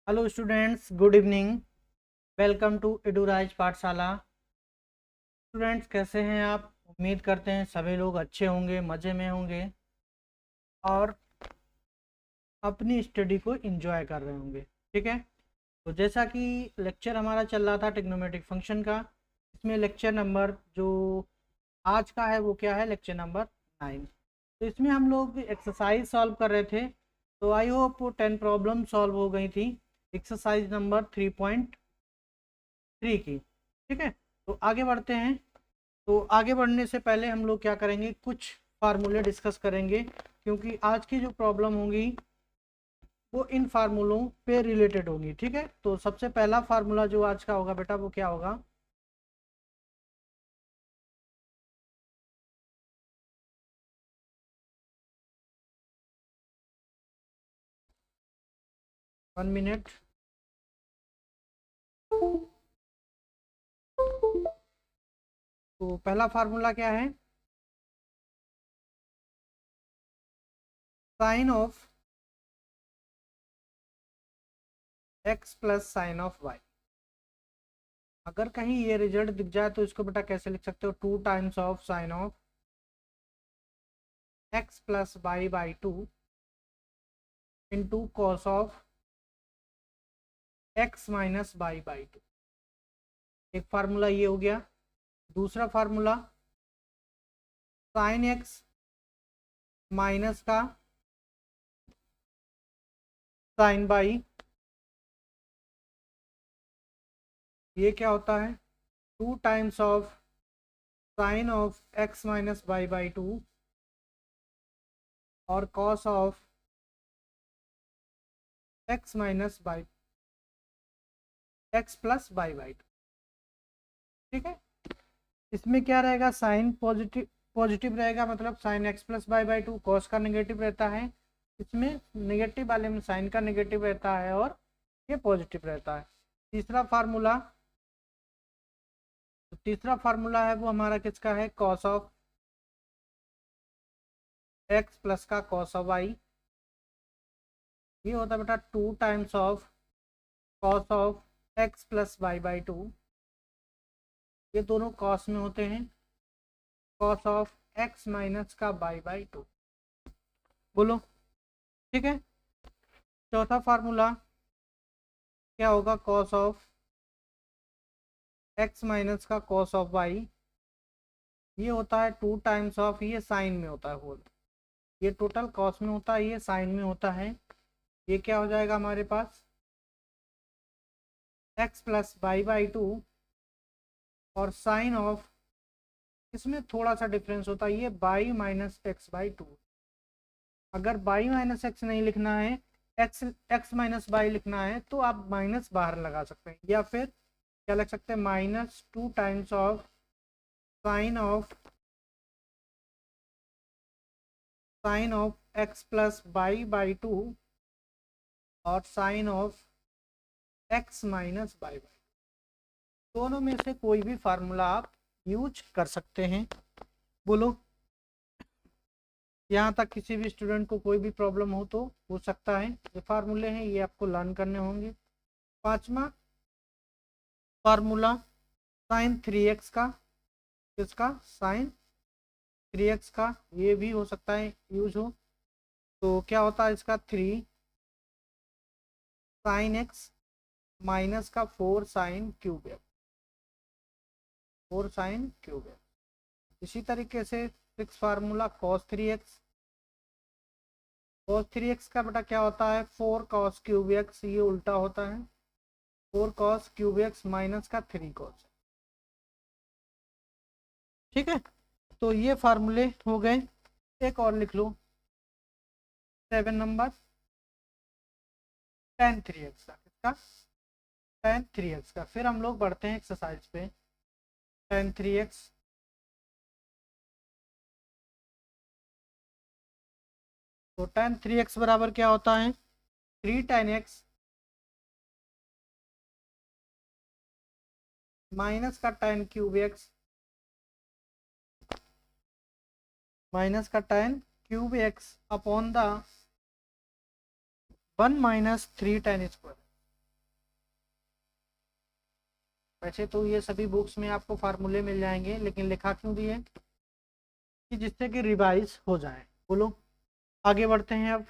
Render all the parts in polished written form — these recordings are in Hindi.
Hello students, good evening. Welcome to Eduraise Pathshala. Students, कैसे हैं आप? उम्मीद करते हैं सभी लोग अच्छे होंगे, मज़े में होंगे और अपनी स्टडी को एंजॉय कर रहे होंगे। ठीक है, तो जैसा कि लेक्चर हमारा चल रहा था ट्रिग्नोमेट्रिक फंक्शन का, इसमें लेक्चर नंबर जो आज का है वो क्या है? Lecture number 9। तो इसमें हम लोग एक्सरसाइज सॉल्व कर रहे थे। तो आई होप 10 प्रॉब्लम सॉल्व हो गई थी एक्सरसाइज नंबर 3.3 की। ठीक है, तो आगे बढ़ते हैं। तो आगे बढ़ने से पहले हम लोग क्या करेंगे, कुछ फार्मूले डिस्कस करेंगे, क्योंकि आज की जो प्रॉब्लम होगी वो इन फार्मूलों पे रिलेटेड होगी। ठीक है, तो सबसे पहला फार्मूला जो आज का होगा बेटा वो क्या होगा? One minute. तो पहला फार्मूला क्या है? Sine of x plus sine of Y. अगर कहीं ये रिजल्ट दिख जाए तो इसको बेटा कैसे लिख सकते हो? 2 times of sine of x plus Y by 2 into cos of x minus Y by 2। एक फार्मूला ये हो गया। दूसरा फार्मूला साइन एक्स माइनस का साइन बाई, ये क्या होता है? 2 times of sine of x minus Y by 2 और cos of x minus by X plus Y by 2। ठीक है, इसमें क्या रहेगा? साइन पॉजिटिव पॉजिटिव रहेगा, मतलब sine X plus Y by 2। Cos का नेगेटिव रहता है, इसमें नेगेटिव वाले में साइन का नेगेटिव रहता है और ये पॉजिटिव रहता है। तीसरा फार्मूला, तो तीसरा फार्मूला है वो हमारा किसका है? कॉस ऑफ एक्स प्लस का कॉस ऑफ वाई। ये होता है बेटा 2 times of cos of x plus Y by 2। ये दोनों कॉस में होते हैं, कॉस ऑफ एक्स माइनस का वाई बाई 2। बोलो। ठीक है, चौथा फार्मूला क्या होगा? कॉस ऑफ एक्स माइनस का कॉस ऑफ वाई। ये होता है 2 टाइम्स ऑफ, ये साइन में होता है होल, ये टोटल कॉस में होता है, ये साइन में होता है। ये क्या हो जाएगा हमारे पास? एक्स प्लस वाई बाई 2 और साइन ऑफ, इसमें थोड़ा सा डिफरेंस होता है, ये बाई माइनस एक्स बाई 2। अगर बाई माइनस एक्स नहीं लिखना है, एक्स एक्स माइनस बाई लिखना है, तो आप माइनस बाहर लगा सकते हैं, या फिर क्या लग सकते हैं? Minus 2 times of sine of x plus by by 2 और sine of x minus by by. दोनों में से कोई भी फार्मूला आप यूज कर सकते हैं। बोलो। यहाँ तक किसी भी स्टूडेंट को कोई भी प्रॉब्लम हो तो हो सकता है। ये फार्मूले हैं, ये आपको लर्न करने होंगे। पांचवा फार्मूला साइन 3x का, किसका? साइन 3x का, ये भी हो सकता है यूज हो। तो क्या होता है इसका? 3 sin x माइनस का 4 sin³ 4 sin³ इसी तरीके से 6 फार्मूला cos 3x का बेटा क्या होता है? 4 cos³ ये उल्टा होता है, 4 cos³ माइनस का 3 cos। ठीक है, तो ये फार्मूले हो गए। एक और लिख लो, 7 नंबर tan 3x का, किसका? tan 3x का। फिर हम लोग बढ़ते हैं एक्सरसाइज पे। tan 3x, तो tan 3x बराबर क्या होता है? 3 tan x माइनस का tan³ x माइनस का tan³ x upon the 1 minus 3 tan² वैसे तो ये सभी बुक्स में आपको फार्मूले मिल जाएंगे, लेकिन लिखा क्यों दिए कि जिससे कि रिवाइज हो जाए। बोलो, आगे बढ़ते हैं। अब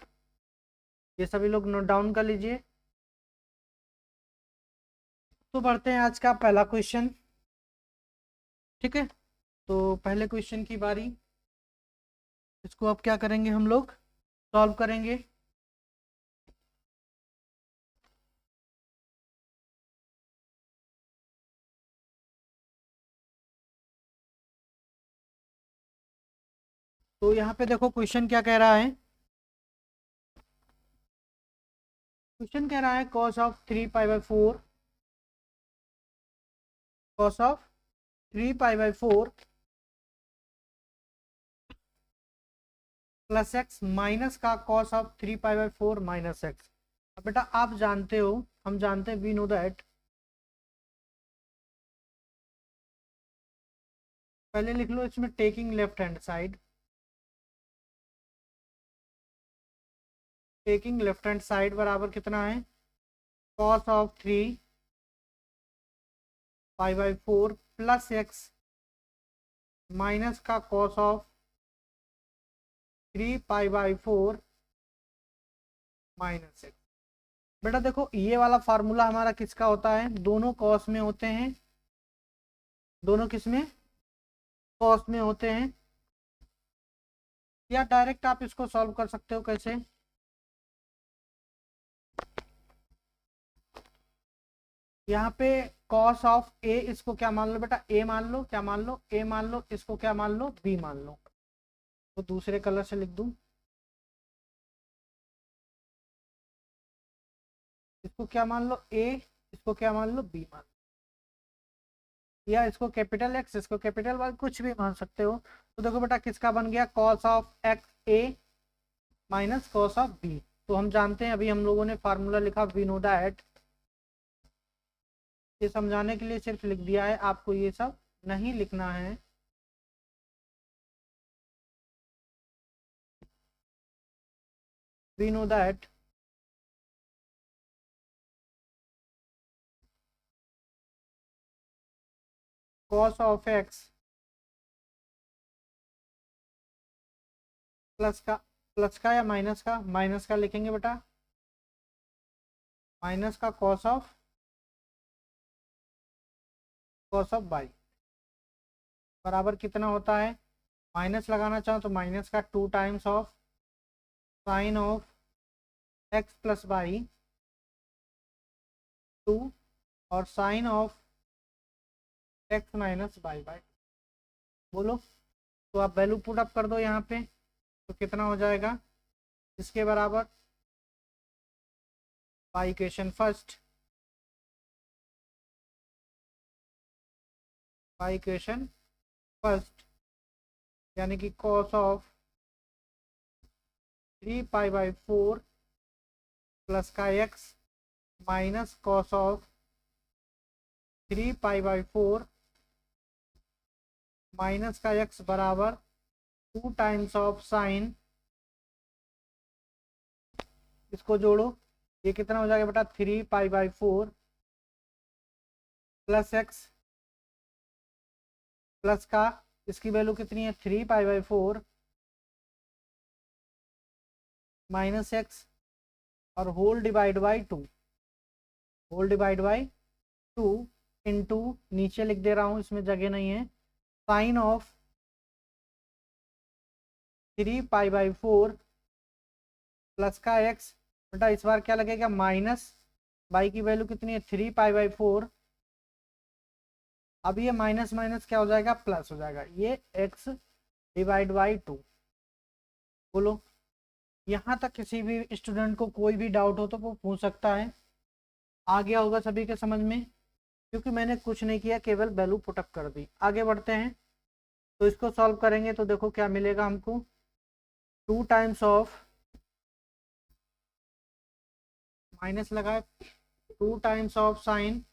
ये सभी लोग नोट डाउन कर लीजिए। तो बढ़ते हैं आज का पहला क्वेश्चन। ठीक है, तो पहले क्वेश्चन की बारी। इसको अब क्या करेंगे, हम लोग सॉल्व करेंगे। तो यहाँ पे देखो क्वेश्चन क्या कह रहा है। क्वेश्चन कह रहा है cos of 3 pi by 4, cos of 3 pi by 4 plus x minus का cos of 3 pi by 4 minus x. अब बेटा आप जानते हो, हम जानते हैं, वी नो दैट, पहले लिख लो इसमें taking left hand side, taking left hand side बराबर कितना है, cos of 3 pi by 4 plus x minus का cos of 3 pi by 4 minus x. बेटा देखो ये वाला फार्मूला हमारा किसका होता है, दोनों कॉस में होते हैं, दोनों किस में, कॉस में होते हैं। या डायरेक्ट आप इसको सॉल्व कर सकते हो, कैसे, यहाँ पे कॉस ऑफ ए, इसको क्या मान लो बेटा, ए मान लो, क्या मान लो, ए मान लो, इसको क्या मान लो, बी मान लो। तो दूसरे कलर से लिख दूं, इसको क्या मान लो ए, इसको क्या मान लो बी मान लो, या इसको कैपिटल एक्स, इसको कैपिटल वाई, कुछ भी मान सकते हो। तो देखो बेटा किसका बन गया, cos of X A minus cos of B. तो हम जानते हैं, अभी हम लोगों ने फार्मूला लिखा, वी नो दैट, ये समझाने के लिए सिर्फ लिख दिया है, आपको ये सब नहीं लिखना है। We know that cos of x plus का या माइनस का लिखेंगे बेटा, माइनस का कॉस ऑफ बाई बराबर कितना होता है, माइनस लगाना चाहो तो माइनस का 2 times of sine of x plus y 2 और sine of x minus by by. बोलो, तो आप वैल्यू पुट अप कर दो यहाँ पे, तो कितना हो जाएगा, इसके बराबर by equation first, by equation first, यानी कि cos of 3 pi by 4 plus का x minus cos of 3 pi by 4 minus का x बराबर 2 टाइम्स ऑफ साइन, इसको जोड़ो, ये कितना हो जाएगा बेटा, 3 pi by 4 plus x plus का, इसकी वैल्यू कितनी है, 3 पाई बाई 4 माइनस एक्स और whole divide by 2, whole divide by 2 into, नीचे लिख दे रहा हूँ, इसमें जगह नहीं है, sine of 3 pi by 4 plus का एक्स, बेटा इस बार क्या लगेगा, माइनस, बाई की वैल्यू कितनी है, 3 पाई बाई 4, अब ये माइनस माइनस क्या हो जाएगा, प्लस हो जाएगा, ये एक्स डिवाइड बाई 2। बोलो, यहाँ तक किसी भी स्टूडेंट को कोई भी डाउट हो तो वो पूछ सकता है, आ गया होगा सभी के समझ में, क्योंकि मैंने कुछ नहीं किया, केवल वैल्यू पुटअप कर दी। आगे बढ़ते हैं, तो इसको सॉल्व करेंगे तो देखो क्या मिलेगा हमको, 2 टाइम्स ऑफ, माइनस लगाए, 2 टाइम्स ऑफ साइन,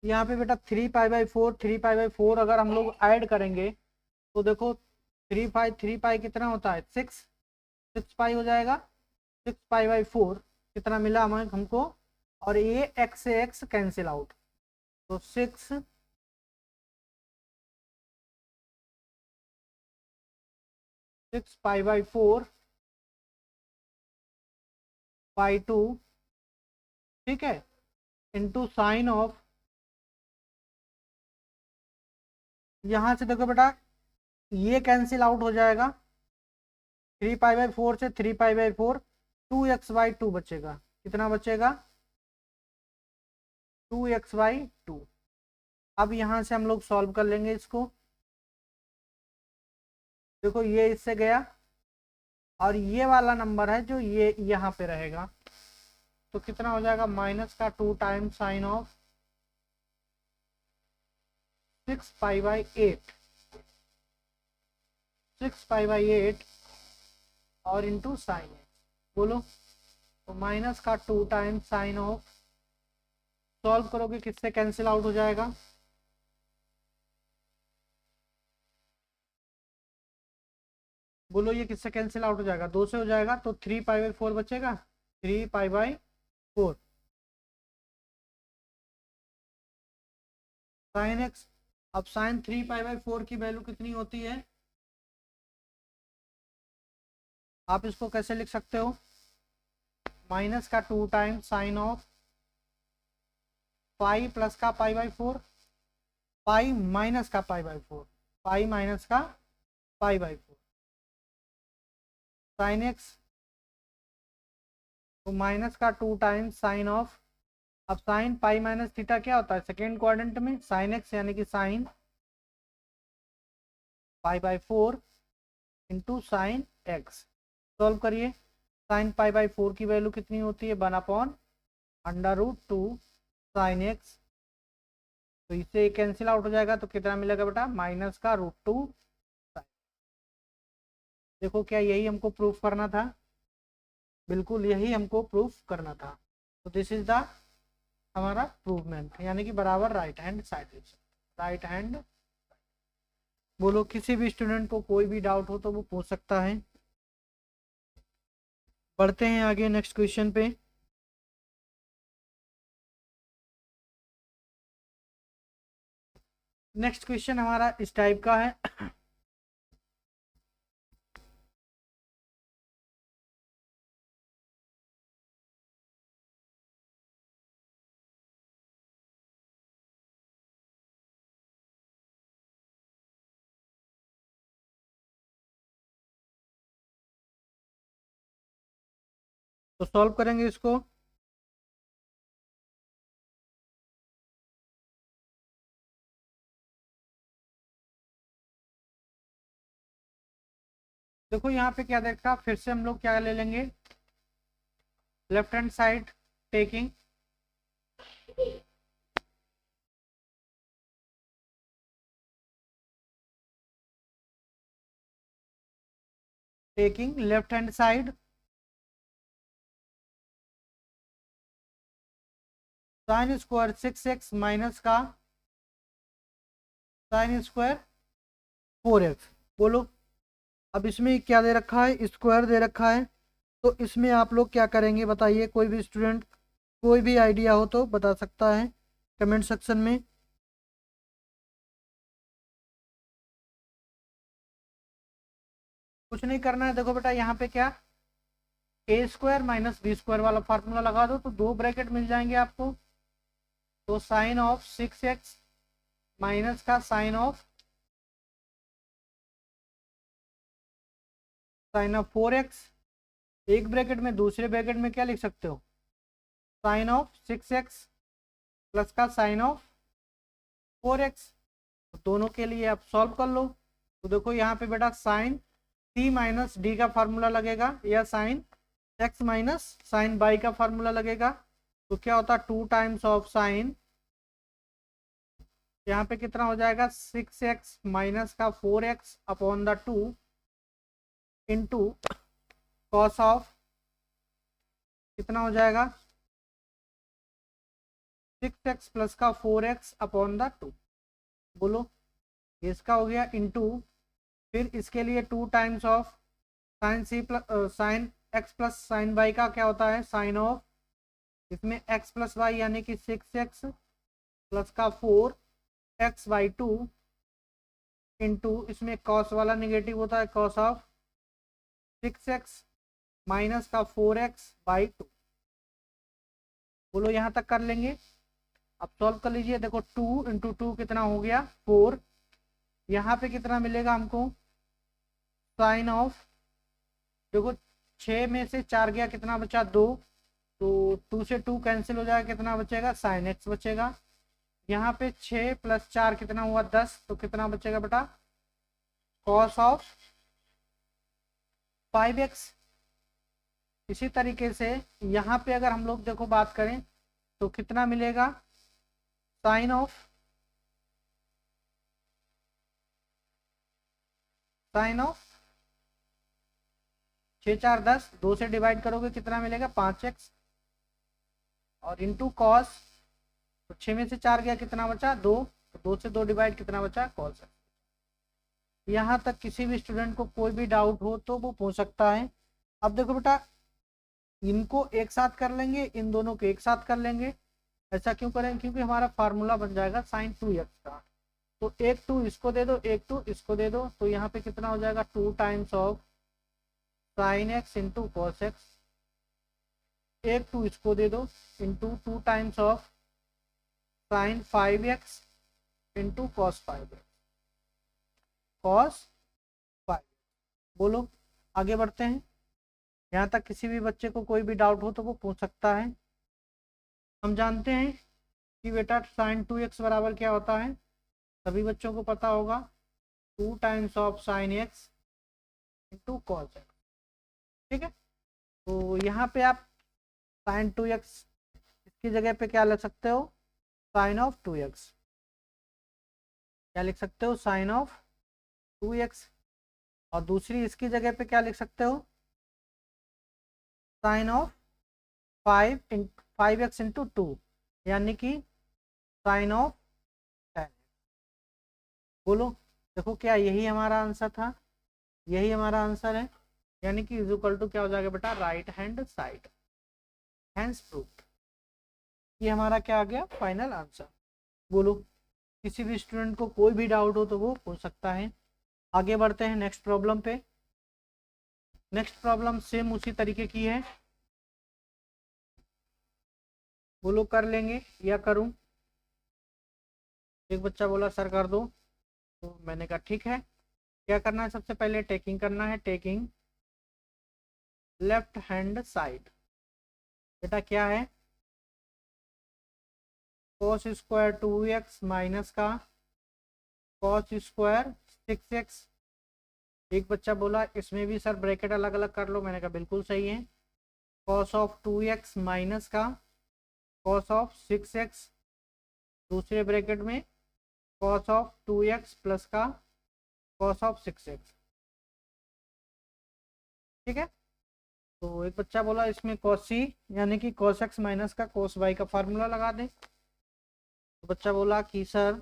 यहाँ पे बेटा 3 पाई बाई 4 अगर हम लोग ऐड करेंगे तो देखो 3 पाई कितना होता है, 6 पाई हो जाएगा, 6 पाई बाई 4 कितना मिला हमें, हमको और ये एक्स से एक्स कैंसिल आउट, तो 6 पाई/4 बाई 2, ठीक है, इंटू साइन ऑफ, यहाँ से देखो बेटा ये कैंसिल आउट हो जाएगा, 3 पाई/4 से 3 पाई/4, 2x/2 बचेगा, कितना बचेगा 2x/2। अब यहाँ से हम लोग सॉल्व कर लेंगे इसको, देखो ये इससे गया और ये वाला नंबर है जो ये यहाँ पे रहेगा, तो कितना हो जाएगा -2 टाइम्स साइन ऑफ 6 पाई/8, 6 पाई/8 और इंटू साइन एक्स, बोलो, तो -2 टाइम्स साइन ऑफ, सॉल्व करोगे किससे कैंसिल आउट हो जाएगा, बोलो ये किससे कैंसिल आउट हो जाएगा, 2 से हो जाएगा, तो 3 पाई/4 बचेगा, 3 पाई/4 साइन एक्स। अब साइन 3 पाई/4 की वैल्यू कितनी होती है, आप इसको कैसे लिख सकते हो, -2 times sine of pi plus का पाई/4, पाई माइनस का पाई/4, पाई माइनस का पाई/4 साइन एक्स, तो -2 टाइम्स साइन ऑफ, अब साइन पाई माइनस थीटा क्या होता है सेकेंड क्वाड्रेंट में, साइन एक्स यानी कि साइन पाई/4 इंटू साइन एक्स, सॉल्व करिए, साइन पाई/4 की वैल्यू कितनी होती है 1/√2 साइन एक्स, तो इससे कैंसिल आउट हो जाएगा, तो कितना मिलेगा बेटा -√2। देखो क्या यही हमको प्रूफ करना था, बिल्कुल यही हमको प्रूफ करना था, तो दिस इज द हमारा प्रूवमेंट, यानी कि बराबर right hand side, right hand. बोलो किसी भी स्टूडेंट को कोई भी डाउट हो तो वो पूछ सकता है। बढ़ते हैं आगे नेक्स्ट क्वेश्चन पे। नेक्स्ट क्वेश्चन हमारा इस टाइप का है, तो सॉल्व करेंगे इसको, देखो यहाँ पे क्या देखा, फिर से हम लोग क्या ले लेंगे, left hand side taking, left hand side sine square 6x minus का साइन स्क्वायर 4x, बोलो, अब इसमें क्या दे रखा है, स्क्वायर दे रखा है, तो इसमें आप लोग क्या करेंगे बताइए, कोई भी स्टूडेंट कोई भी आइडिया हो तो बता सकता है कमेंट सेक्शन में। कुछ नहीं करना है, देखो बेटा यहाँ पे क्या a² माइनस b² वाला फार्मूला लगा दो, तो 2 ब्रैकेट मिल जाएंगे आपको, तो साइन ऑफ 6x माइनस का साइन ऑफ 4x, एक ब्रैकेट में, दूसरे ब्रैकेट में क्या लिख सकते हो, साइन ऑफ 6x प्लस का साइन ऑफ 4x, तो दोनों के लिए आप सॉल्व कर लो, तो देखो यहाँ पे बेटा साइन c माइनस डी का फार्मूला लगेगा, या sine x minus sine y का फार्मूला लगेगा, तो क्या होता है 2 टाइम्स ऑफ साइन, यहाँ पे कितना हो जाएगा 6x माइनस का 4x upon the 2 into cos of, कितना हो जाएगा 6x प्लस का 4x अपॉन द 2, बोलो इसका हो गया इंटू, फिर इसके लिए 2 times of sign c plus sine x plus sine y का क्या होता है साइन ऑफ इसमें x प्लस वाई यानी कि 6x प्लस का 4x/2 इंटू इसमें कॉस वाला निगेटिव होता है, कॉस ऑफ 6x माइनस का 4x/2। बोलो यहाँ तक कर लेंगे। अब सॉल्व कर लीजिए। देखो 2 इंटू 2 कितना हो गया 4। यहाँ पे कितना मिलेगा हमको, साइन ऑफ, देखो 6 में से 4 गया, कितना बचा 2, तो 2 से 2 कैंसिल हो जाएगा, कितना बचेगा साइन एक्स बचेगा। यहाँ पे 6 प्लस 4 कितना हुआ 10, तो कितना बचेगा बेटा कॉस ऑफ 5x। इसी तरीके से यहाँ पे अगर हम लोग देखो बात करें तो कितना मिलेगा साइन ऑफ 6 4 10, 2 से डिवाइड करोगे कितना मिलेगा 5x, और इंटू कॉस, तो 6 में से 4 गया, कितना बचा 2, तो 2 से 2 डिवाइड, कितना बचा कॉस। यहाँ तक किसी भी स्टूडेंट को कोई भी डाउट हो तो वो पूछ सकता है। अब देखो बेटा, इनको एक साथ कर लेंगे, इन दोनों को एक साथ कर लेंगे। ऐसा क्यों करेंगे, क्योंकि हमारा फार्मूला बन जाएगा साइन 2x का। तो एक 2 इसको दे दो, एक 2 इसको दे दो, तो यहाँ पे कितना हो जाएगा 2 times of sine x into cos x. एक 2 इसको दे दो into 2 times of sign 5x into cos 5x, cos 5। बोलो आगे बढ़ते हैं। यहाँ तक किसी भी बच्चे को कोई भी डाउट हो तो वो पूछ सकता है। हम जानते हैं कि बेटा साइन 2x बराबर क्या होता है, सभी बच्चों को पता होगा, 2 times of sine x into cos x. ठीक है, तो यहाँ पे आप साइन 2x इसकी जगह पे क्या लिख सकते हो, साइन ऑफ 2x, क्या लिख सकते हो साइन ऑफ 2x। और दूसरी इसकी जगह पे क्या लिख सकते हो, साइन ऑफ 5x इंटू 2, यानी कि साइन ऑफ 10। बोलो देखो क्या यही हमारा आंसर था, यही हमारा आंसर है, यानी कि इज इक्वल टू क्या हो जाएगा बेटा right hand side, hence proved. ये हमारा क्या आ गया फाइनल आंसर। बोलो किसी भी स्टूडेंट को कोई भी डाउट हो तो वो पूछ सकता है। आगे बढ़ते हैं नेक्स्ट प्रॉब्लम पे। नेक्स्ट प्रॉब्लम सेम उसी तरीके की है। बोलो कर लेंगे या करूं। एक बच्चा बोला सर कर दो, तो मैंने कहा ठीक है। क्या करना है, सबसे पहले टेकिंग करना है, टेकिंग लेफ्ट हैंड साइड। बेटा क्या है, कॉस स्क्वायर 2x माइनस का कॉस स्क्वायर 6x। एक बच्चा बोला इसमें भी सर ब्रैकेट अलग अलग कर लो, मैंने कहा बिल्कुल सही है। कॉस ऑफ 2x माइनस का कॉस ऑफ 6x, दूसरे ब्रैकेट में कॉस ऑफ 2x प्लस का कॉस ऑफ 6x। ठीक है, तो एक बच्चा बोला इसमें कॉस सी यानी कि कॉस एक्स माइनस का कॉस वाई का फार्मूला लगा दें। तो बच्चा बोला कि सर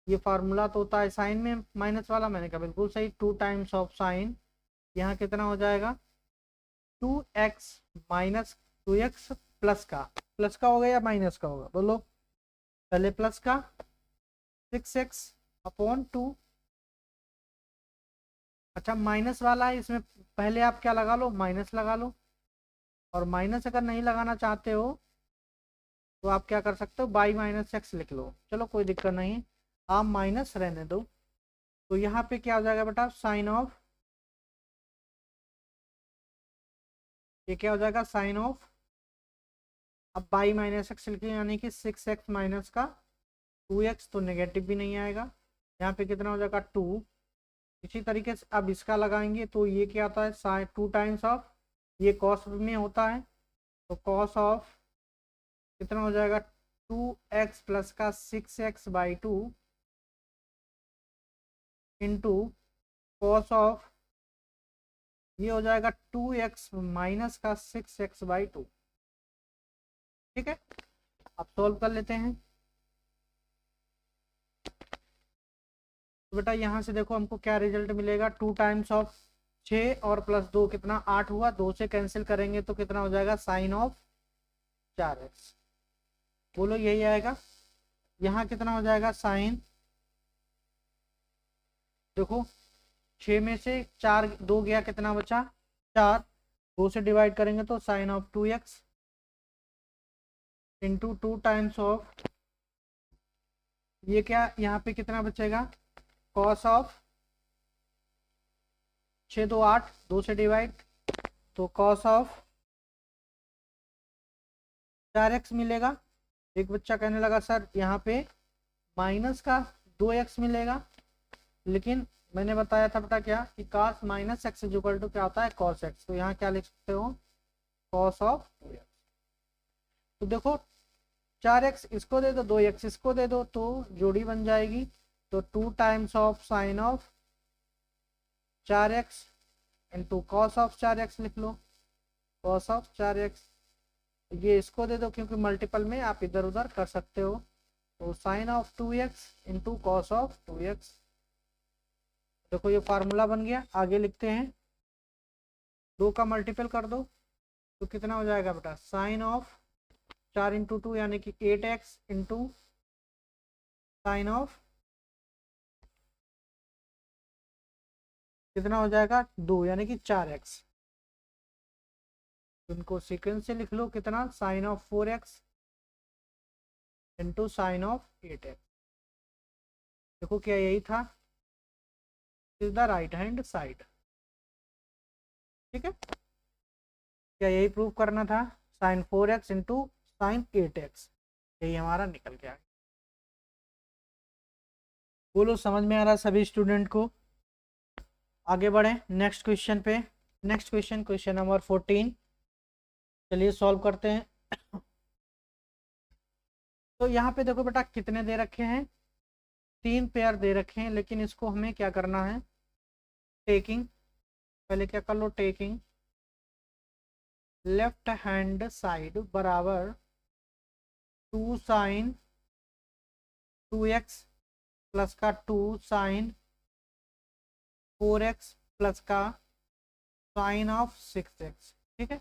ये फार्मूला तो होता है साइन में माइनस वाला, मैंने कहा बिल्कुल सही। 2 टाइम्स ऑफ साइन, यहाँ कितना हो जाएगा 2x माइनस 2x प्लस का होगा या माइनस का होगा, बोलो पहले प्लस का 6x अपॉन 2। अच्छा माइनस वाला है, इसमें पहले आप क्या लगा लो माइनस लगा लो, और माइनस अगर नहीं लगाना चाहते हो तो आप क्या कर सकते हो बाई माइनस एक्स लिख लो, चलो कोई दिक्कत नहीं, आप माइनस रहने दो। तो यहाँ पे क्या हो जाएगा बेटा साइन ऑफ, ये क्या हो जाएगा साइन ऑफ, अब बाई माइनस एक्स लिखे यानी कि 6x माइनस का 2x, तो नेगेटिव भी नहीं आएगा, यहाँ पे कितना हो जाएगा 2। इसी तरीके से अब इसका लगाएंगे तो ये क्या आता है साइन 2 टाइम्स ऑफ, ये कॉस में होता है, तो कॉस ऑफ कितना हो जाएगा 2x प्लस का 6x/2 इंटू कॉस ऑफ, ये हो जाएगा 2x माइनस का 6x/2। ठीक है, अब सॉल्व कर लेते हैं। तो बेटा यहाँ से देखो हमको क्या रिजल्ट मिलेगा, 2 टाइम्स ऑफ 6 और प्लस 2 कितना 8 हुआ, 2 से कैंसिल करेंगे तो कितना हो जाएगा साइन ऑफ 4x। बोलो यही आएगा। यहाँ कितना हो जाएगा साइन, देखो 6 में से 4 2 गया, कितना बचा 4, 2 से डिवाइड करेंगे तो sine of 2x into 2 times of, ये क्या यहाँ पे कितना बचेगा कॉस ऑफ 6 2 8, 2 से डिवाइड, तो कॉस ऑफ 4x मिलेगा। एक बच्चा कहने लगा सर यहाँ पे माइनस का 2x मिलेगा, लेकिन मैंने बताया था बेटा क्या कि cos minus x is equal to क्या होता है cos x, तो यहाँ क्या लिख सकते हो cos ऑफ 2x। तो देखो 4x इसको दे दो, 2x इसको दे दो, तो जोड़ी बन जाएगी। तो 2 times of sine of 4x into cos of 4x लिख लो, कॉस ऑफ 4x। ये इसको दे दो क्योंकि मल्टीपल में आप इधर उधर कर सकते हो, तो sine of 2x into cos of 2x। देखो ये फार्मूला बन गया। आगे लिखते हैं, 2 का मल्टीपल कर दो तो कितना हो जाएगा बेटा साइन ऑफ 4 इंटू 2 यानी कि 8x इंटू साइन ऑफ कितना हो जाएगा 2 यानी कि 4x। इनको सीक्वेंस से लिख लो, कितना sine of 4x into sine of 8x। देखो क्या यही था, is the right hand side. ठीक है, क्या यही प्रूव करना था, sign 4x into sign 8x, यही हमारा निकल गया। बोलो समझ में आ रहा सभी स्टूडेंट को। आगे बढ़े नेक्स्ट क्वेश्चन पे। नेक्स्ट क्वेश्चन, क्वेश्चन नंबर 14, चलिए सॉल्व करते हैं। तो यहाँ पे देखो बेटा कितने दे रखे हैं, 3 पेयर दे रखे हैं, लेकिन इसको हमें क्या करना है टेकिंग, पहले क्या कर लो टेकिंग लेफ्ट हैंड साइड बराबर 2 साइन 2x प्लस का 2 साइन 4x प्लस का साइन ऑफ 6x। ठीक है,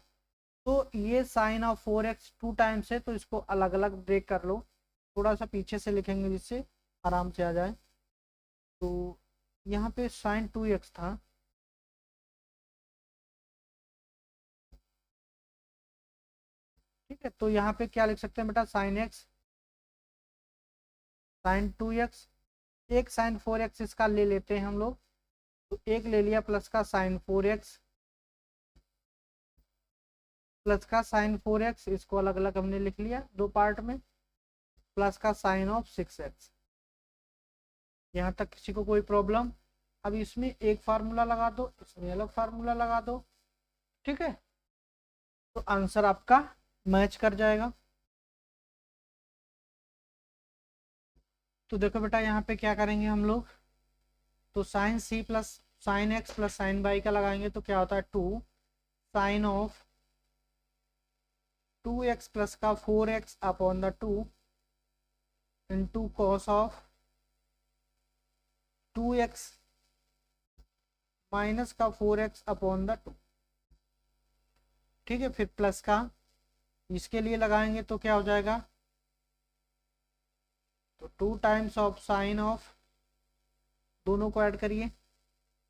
तो ये साइन ऑफ 4x 2 टाइम्स है, तो इसको अलग अलग ब्रेक कर लो, थोड़ा सा पीछे से लिखेंगे जिससे आराम से आ जाए। तो यहाँ पे साइन 2x था, ठीक है, तो यहाँ पे क्या लिख सकते हैं बेटा साइन x साइन 2x, एक साइन 4x इसका ले लेते हैं हम लोग, तो एक ले लिया प्लस का साइन 4x प्लस का साइन 4x, इसको अलग अलग हमने लिख लिया 2 पार्ट में, प्लस का साइन ऑफ 6x। यहाँ तक किसी को कोई प्रॉब्लम? अब इसमें एक फार्मूला लगा दो, इसमें अलग फार्मूला लगा दो, ठीक है, तो आंसर आपका मैच कर जाएगा। तो देखो बेटा यहाँ पे क्या करेंगे हम लोग, तो sine c plus sine x plus sine y का लगाएंगे तो क्या होता है 2 साइन ऑफ 2x प्लस का 4x upon the 2 into cos of 2x minus का 4x अपॉन द 2। ठीक है, फिर प्लस का इसके लिए लगाएंगे तो क्या हो जाएगा, तो 2 टाइम्स ऑफ साइन ऑफ, दोनों को ऐड करिए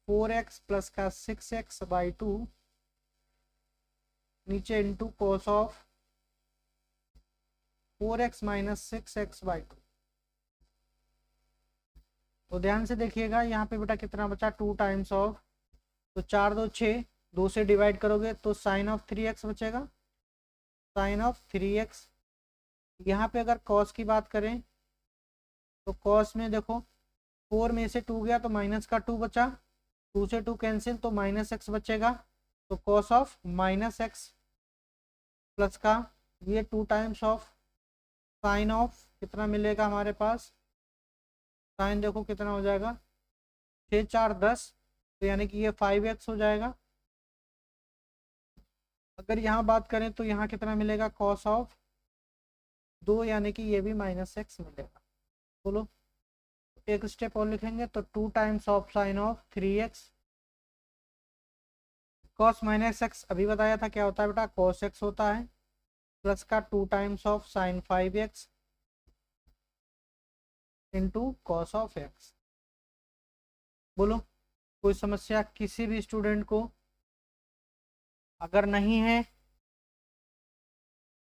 4x प्लस का 6x बाई 2 नीचे into cos of 4x minus 6x by 2। तो ध्यान से देखिएगा यहाँ पे बेटा कितना बचा 2 टाइम्स ऑफ, तो 4 2 6, 2 से डिवाइड करोगे तो साइन ऑफ 3x बचेगा, साइन ऑफ 3x। यहाँ पे अगर कॉस की बात करें तो कॉस में देखो 4 में से 2 गया तो माइनस का 2 बचा, 2 से 2 कैंसिल तो माइनस x बचेगा, तो cos of minus x plus का ये 2 टाइम्स ऑफ साइन ऑफ कितना मिलेगा हमारे पास, साइन देखो कितना हो जाएगा 6 4 10, तो यानी कि ये 5x हो जाएगा। अगर यहाँ बात करें तो यहाँ कितना मिलेगा कॉस ऑफ 2, यानी कि ये भी माइनस x मिलेगा। बोलो एक स्टेप और लिखेंगे तो 2 times of sine of 3x, cos minus x अभी बताया था क्या होता है बेटा कॉस x होता है, प्लस का 2 times of sign 5x into cos of x. बोलो कोई समस्या किसी भी स्टूडेंट को? अगर नहीं है,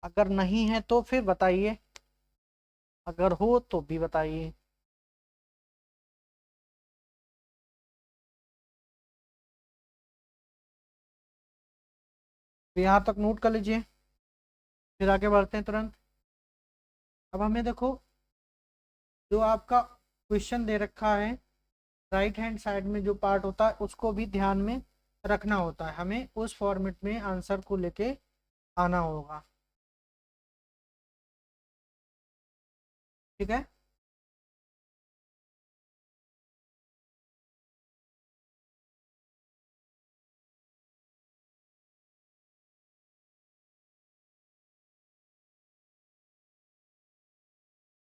अगर नहीं है तो फिर बताइए, अगर हो तो भी बताइए। तो यहाँ तक नोट कर लीजिए, फिर आगे बढ़ते हैं तुरंत। अब हमें देखो, जो आपका क्वेश्चन दे रखा है, राइट हैंड साइड में जो पार्ट होता है उसको भी ध्यान में रखना होता है, हमें उस फॉर्मेट में आंसर को लेके आना होगा। ठीक है,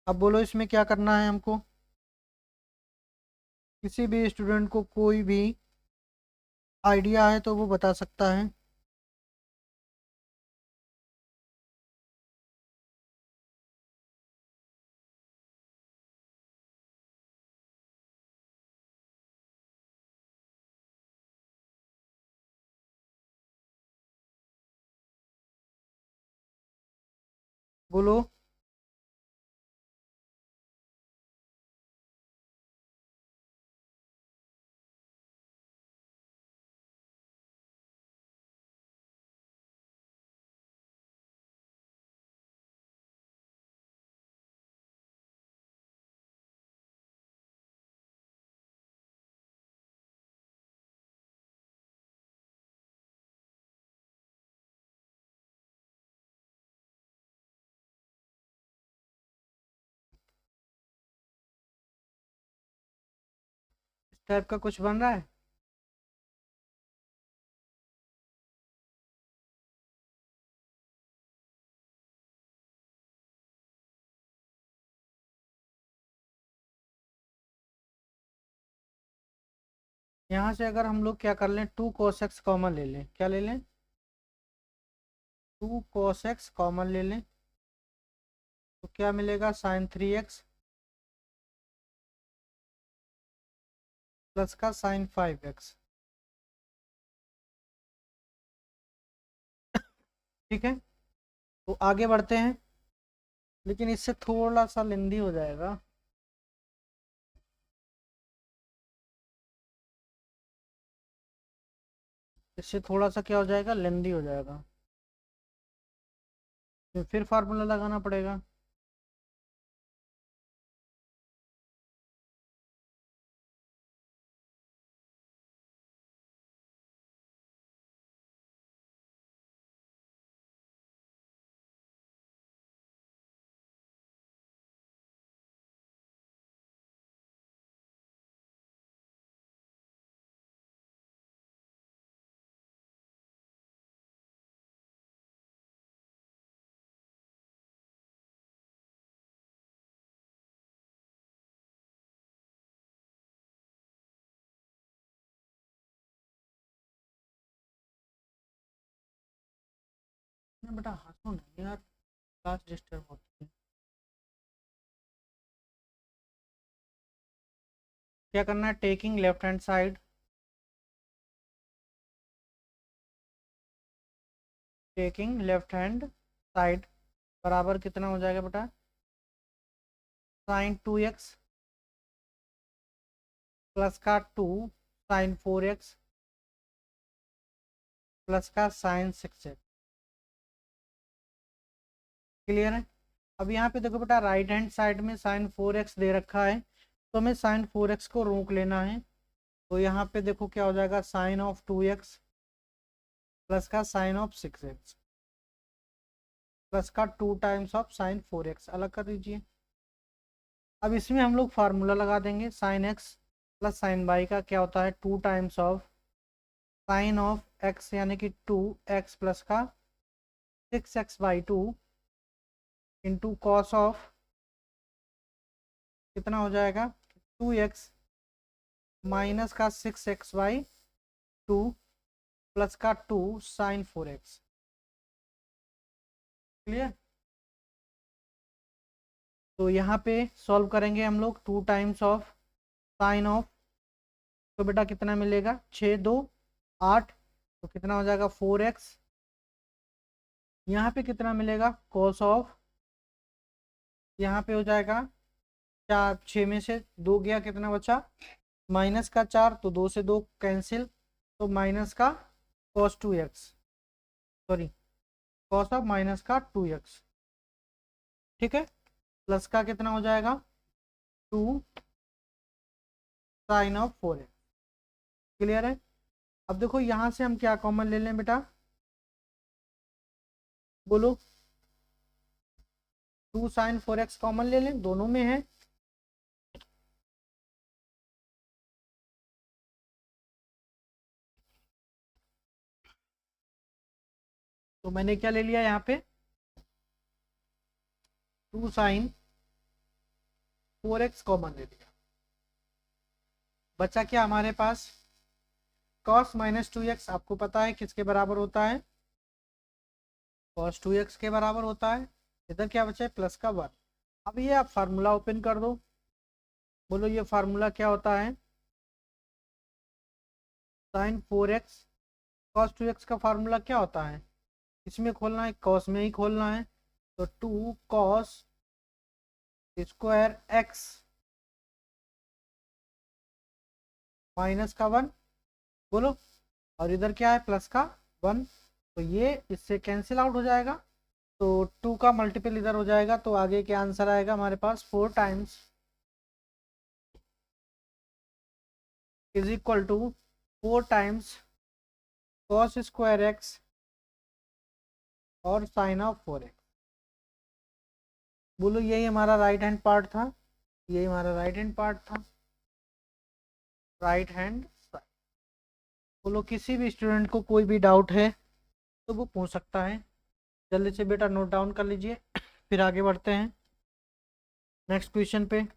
अब बोलो इसमें क्या करना है हमको? किसी भी स्टूडेंट को कोई भी आइडिया है तो वो बता सकता है। बोलो। इस टाइप का कुछ बन रहा है? यहाँ से अगर हम लोग क्या कर लें, 2 cos x कॉमन ले लें, क्या ले लें? 2 cos x कॉमन ले लें, तो क्या मिलेगा? साइन 3x प्लस का साइन 5x। ठीक है, तो आगे बढ़ते हैं, लेकिन इससे थोड़ा सा लेंदी हो जाएगा। इससे थोड़ा सा क्या हो जाएगा, लेंदी हो जाएगा, तो फिर फार्मूला लगाना पड़ेगा। बेटा हंसो नहीं यार, क्लास डिस्टर्ब होती है। क्या करना है, taking left hand side, taking left hand side बराबर कितना हो जाएगा बेटा? साइन 2x प्लस का 2 साइन 4x प्लस का साइन 6x। क्लियर है? अब यहाँ पे देखो बेटा, राइट हैंड साइड में साइन 4x दे रखा है, तो हमें साइन 4x को रोक लेना है। तो यहाँ पे देखो क्या हो जाएगा, साइन ऑफ 2x प्लस का साइन ऑफ 6x प्लस का 2 टाइम्स ऑफ साइन 4x, अलग कर दीजिए। अब इसमें हम लोग फार्मूला लगा देंगे, sine x plus sine y का क्या होता है, 2 times of sine of x यानी कि 2x प्लस का 6x/2 इंटू कॉस ऑफ कितना हो जाएगा, 2x माइनस का 6x/2 प्लस का 2 साइन 4x। क्लियर। तो यहाँ पे सॉल्व करेंगे हम लोग 2 टाइम्स ऑफ साइन ऑफ, तो बेटा कितना मिलेगा 6 2 8, तो कितना हो जाएगा 4x। यहाँ पे कितना मिलेगा कॉस ऑफ, यहाँ पे हो जाएगा 4, 6 में से 2 गया कितना बचा माइनस का 4, तो 2 से 2 कैंसिल, तो माइनस का cos 2x, sorry cos of minus का 2x, ठीक है। प्लस का कितना हो जाएगा 2 साइन ऑफ 4x। क्लियर है। अब देखो यहाँ से हम क्या कॉमन ले लें बेटा, बोलो 2 साइन 4x कॉमन ले लें, दोनों में है। तो मैंने क्या ले लिया यहाँ पे 2 साइन 4x कॉमन ले लिया। बचा क्या हमारे पास cos माइनस 2x, आपको पता है किसके बराबर होता है, cos 2x के बराबर होता है। इधर क्या बचा है प्लस का 1। अब ये आप फार्मूला ओपन कर दो, बोलो ये फार्मूला क्या होता है, साइन 4x cos 2x का फार्मूला क्या होता है, इसमें खोलना है cos में ही खोलना है, तो 2 cos स्क्वायर x माइनस का 1, बोलो, और इधर क्या है प्लस का 1, तो ये इससे कैंसिल आउट हो जाएगा, तो 2 का मल्टीपल इधर हो जाएगा, तो आगे क्या आंसर आएगा हमारे पास 4 times is equal to 4 times cos square x और साइन ऑफ 4x। बोलो यही हमारा राइट हैंड पार्ट था, यही हमारा राइट हैंड पार्ट था, राइट हैंड साइड। बोलो किसी भी स्टूडेंट को कोई भी डाउट है तो वो पूछ सकता है, जल्दी से बेटा नोट डाउन कर लीजिए फिर आगे बढ़ते हैं नेक्स्ट क्वेश्चन पे।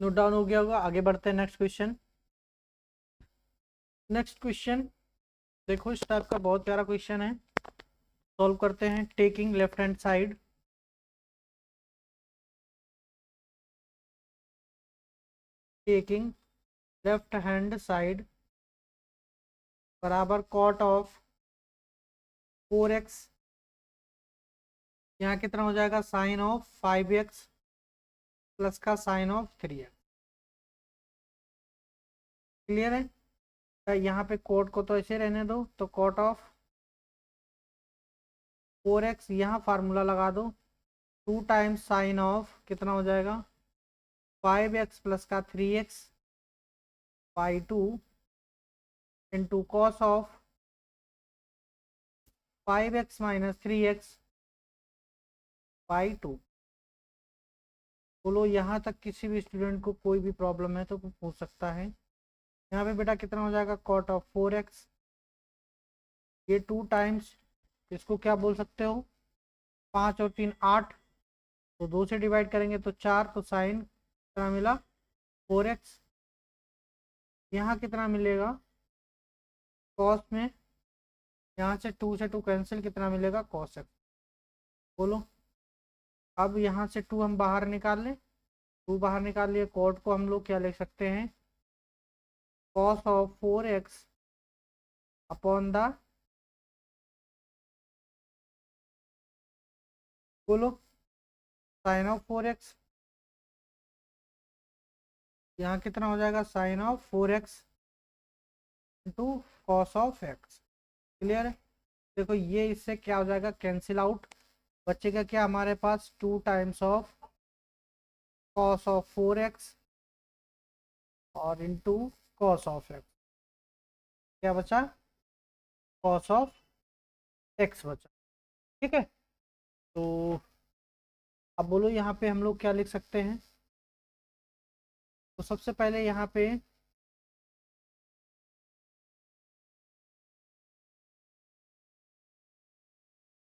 नोट डाउन हो गया होगा, आगे बढ़ते हैं नेक्स्ट क्वेश्चन। नेक्स्ट क्वेश्चन देखो इस टाइप का बहुत प्यारा क्वेश्चन है, सॉल्व करते हैं। Taking left hand side, taking left hand side बराबर कॉट ऑफ 4x, यहाँ कितना हो जाएगा साइन ऑफ 5x प्लस का साइन ऑफ 3x। क्लियर है। तो यहाँ पे कोट को तो ऐसे रहने दो, तो कॉट ऑफ 4x, यहाँ फार्मूला लगा दो 2 टाइम्स साइन ऑफ कितना हो जाएगा 5x प्लस का 3x by 2 into cos of 5x minus 3x by 2। बोलो यहाँ तक किसी भी स्टूडेंट को कोई भी प्रॉब्लम है तो वो पूछ सकता है। यहाँ पे बेटा कितना हो जाएगा कॉट ऑफ 4x, ये 2 टाइम्स, इसको क्या बोल सकते हो 5 और 3 8, तो 2 से डिवाइड करेंगे तो 4, तो साइन कितना मिला 4x। यहाँ कितना मिलेगा कॉस में, यहाँ से 2 से 2 कैंसिल, कितना मिलेगा कॉस एक्स। बोलो अब यहाँ से 2 हम बाहर निकाल लें, 2 बाहर निकाल लिए, कॉट को हम लोग क्या लिख सकते हैं cos of 4x upon the, बोलो साइन ऑफ 4x, यहाँ कितना हो जाएगा sine of 4x into cos of x। Clear है। देखो ये इससे क्या हो जाएगा कैंसिल आउट, बचेगा क्या हमारे पास 2 times of cos of 4x और इंटू कॉस ऑफ x, क्या बचा कॉस ऑफ x बचा। ठीक है। तो अब बोलो यहाँ पे हम लोग क्या लिख सकते हैं, तो सबसे पहले यहाँ पे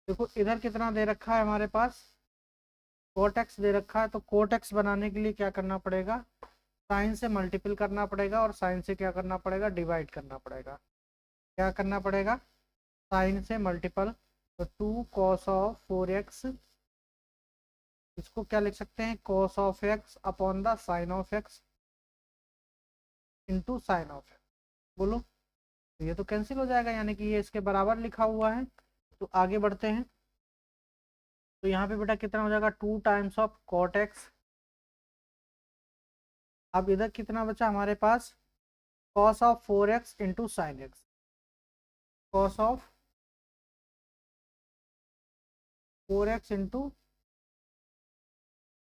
देखो इधर कितना दे रखा है हमारे पास, कोट एक्स दे रखा है, तो कोट एक्स बनाने के लिए क्या करना पड़ेगा, साइन से मल्टीपल करना पड़ेगा और साइन से क्या करना पड़ेगा, डिवाइड करना पड़ेगा। क्या करना पड़ेगा, साइन से मल्टीपल, तो 2 cos of 4x, इसको क्या लिख सकते हैं, cos of x upon the sine of x into sine of x. बोलो, तो ये तो कैंसिल हो जाएगा, यानी कि ये इसके बराबर लिखा हुआ है। तो आगे बढ़ते हैं, तो यहाँ पे बेटा कितना हो जाएगा, 2 टाइम्स ऑफ कॉट एक्स। अब इधर कितना बचा हमारे पास, cos of 4x into sine x, cos of 4x into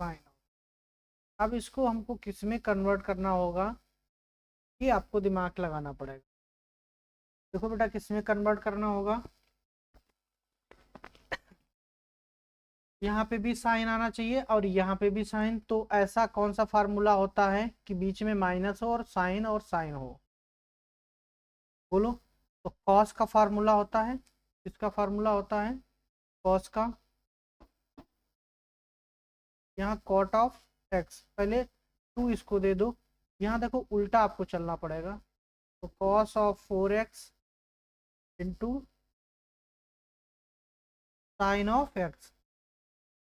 sine. अब इसको हमको किस में कन्वर्ट करना होगा, ये आपको दिमाग लगाना पड़ेगा। देखो बेटा किस में कन्वर्ट करना होगा, यहाँ पे भी साइन आना चाहिए और यहाँ पे भी साइन। तो ऐसा कौन सा फार्मूला होता है कि बीच में माइनस हो और साइन हो, बोलो। तो कॉस का फार्मूला होता है, इसका फार्मूला होता है कॉस का, यहाँ कॉट ऑफ एक्स, पहले 2 इसको दे दो, यहाँ देखो उल्टा आपको चलना पड़ेगा। तो cos of 4x into sine of x,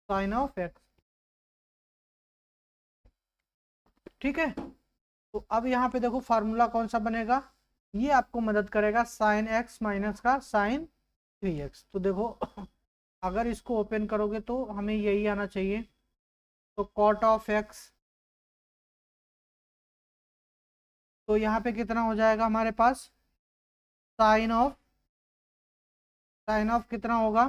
sine of x, ठीक है। तो अब यहाँ पे देखो फार्मूला कौन सा बनेगा, ये आपको मदद करेगा, साइन एक्स माइनस का साइन 3x। तो देखो अगर इसको ओपन करोगे तो हमें यही आना चाहिए, तो कॉट ऑफ एक्स, तो यहाँ पे कितना हो जाएगा हमारे पास, साइन ऑफ, साइन ऑफ कितना होगा,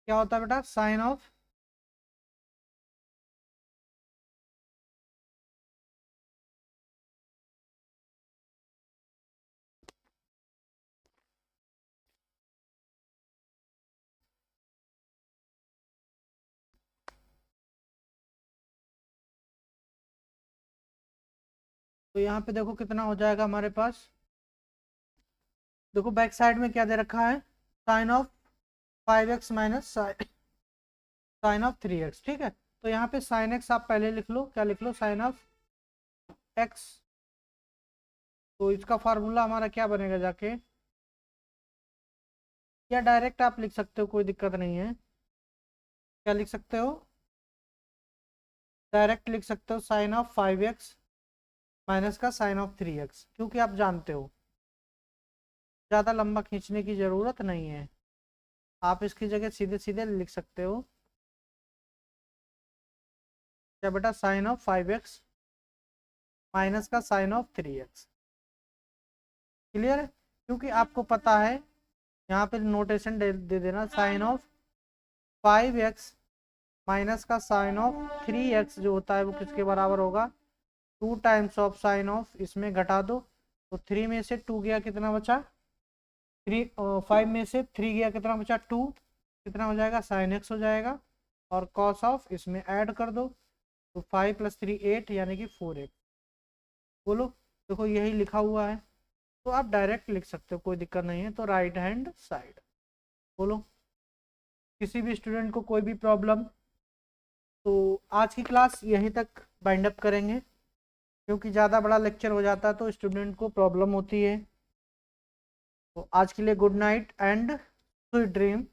क्या होता है बेटा, साइन ऑफ, तो यहाँ पे देखो कितना हो जाएगा हमारे पास, देखो बैक साइड में क्या दे रखा है, sine of 5x minus sine of 3x, ठीक है। तो यहाँ पे साइन एक्स आप पहले लिख लो, क्या लिख लो, साइन ऑफ एक्स। तो इसका फार्मूला हमारा क्या बनेगा जाके, या डायरेक्ट आप लिख सकते हो, कोई दिक्कत नहीं है। क्या लिख सकते हो, डायरेक्ट लिख सकते हो, साइन ऑफ 5x माइनस का साइन ऑफ 3x, क्योंकि आप जानते हो ज़्यादा लंबा खींचने की ज़रूरत नहीं है, आप इसकी जगह सीधे सीधे लिख सकते हो, क्या बेटा, साइन ऑफ 5x माइनस का साइन ऑफ 3x। क्लियर है, क्योंकि आपको पता है, यहाँ पे नोटेशन दे देना, साइन ऑफ 5x माइनस का साइन ऑफ 3x जो होता है वो किसके बराबर होगा, 2 टाइम्स ऑफ साइन ऑफ, इसमें घटा दो, तो 3 में से 2 गया, कितना बचा, 5 में से 3 गया, कितना बचा, 2, कितना हो जाएगा, साइन एक्स हो जाएगा, और कॉस ऑफ इसमें ऐड कर दो, तो 5 + 3 8, यानी कि 4x। बोलो, देखो यही लिखा हुआ है, तो आप डायरेक्ट लिख सकते हो, कोई दिक्कत नहीं है। तो राइट हैंड साइड, बोलो, किसी भी स्टूडेंट को कोई भी प्रॉब्लम, तो आज की क्लास यहीं तक बाइंड अप करेंगे, क्योंकि ज़्यादा बड़ा लेक्चर हो जाता है तो स्टूडेंट को प्रॉब्लम होती है। तो आज के लिए good night and sweet dream.